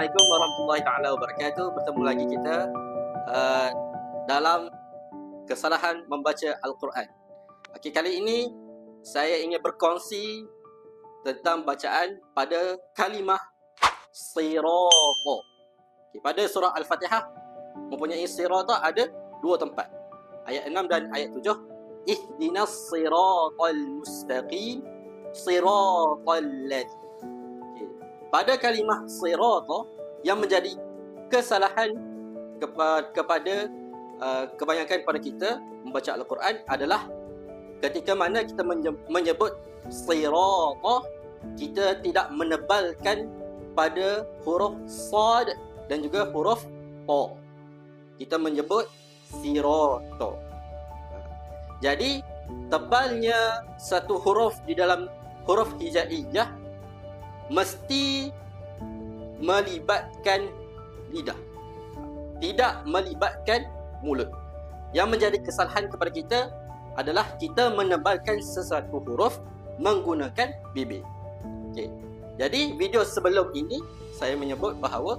Assalamualaikum warahmatullahi taala wabarakatuh. Bertemu lagi kita dalam kesalahan membaca Al-Quran. Okey, kali ini saya ingin berkongsi tentang bacaan pada kalimah sirata. Okey, pada surah Al-Fatihah mempunyai sirata ada dua tempat. Ayat 6 dan ayat 7. Ihdinas siratal mustaqim siratal ladzi. Pada kalimah sirata yang menjadi kesalahan kepada kebanyakan pada kita membaca Al-Quran adalah ketika mana kita menyebut sirata, kita tidak menebalkan pada huruf sad dan juga huruf ta. Kita menyebut sirata. Jadi tebalnya satu huruf di dalam huruf hijaiyah mesti melibatkan lidah, tidak melibatkan mulut. Yang menjadi kesalahan kepada kita adalah kita menebalkan sesuatu huruf menggunakan bibir. Okey. Jadi video sebelum ini saya menyebut bahawa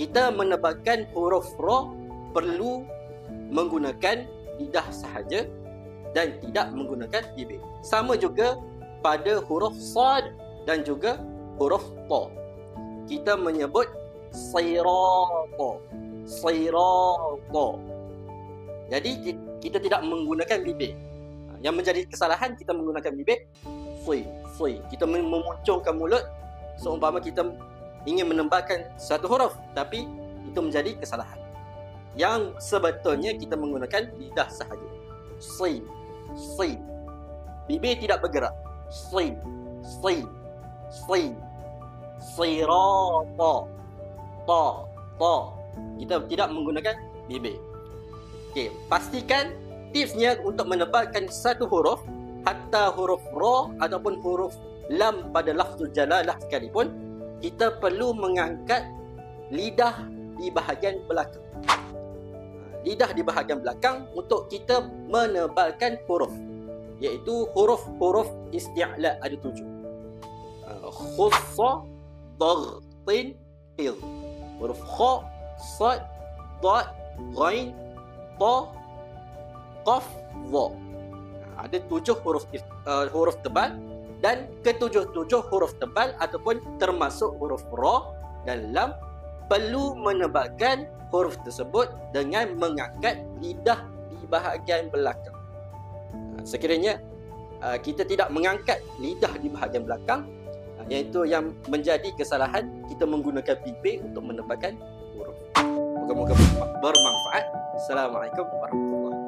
kita menebalkan huruf ra perlu menggunakan lidah sahaja dan tidak menggunakan bibir. Sama juga pada huruf sad dan juga huruf ta. Kita menyebut sirata, sirata. Jadi kita tidak menggunakan bibir. Yang menjadi kesalahan kita menggunakan bibir, si. Kita memunculkan mulut seumpama kita ingin menebalkan satu huruf, tapi itu menjadi kesalahan. Yang sebetulnya kita menggunakan lidah sahaja. Si. Bibir tidak bergerak. Si. Sirata, ta. Kita tidak menggunakan bibir. Okey, pastikan tipsnya untuk menebalkan satu huruf, hatta huruf ra ataupun huruf lam pada lafzul jalalah sekalipun, kita perlu mengangkat lidah di bahagian belakang. Lidah di bahagian belakang untuk kita menebalkan huruf, iaitu huruf-huruf isti'la ada 7. Khussa, dagtin, il. Huruf kha, sad, dad, ghain, ta, qaf, dha. Ada 7 huruf tebal, dan ketujuh-tujuh huruf tebal ataupun termasuk huruf ra dan lam perlu menebalkan huruf tersebut dengan mengangkat lidah di bahagian belakang. Sekiranya kita tidak mengangkat lidah di bahagian belakang, iaitu yang menjadi kesalahan kita menggunakan bibir untuk menebalkan huruf. Moga-moga bermanfaat. Assalamualaikum warahmatullahi wabarakatuh.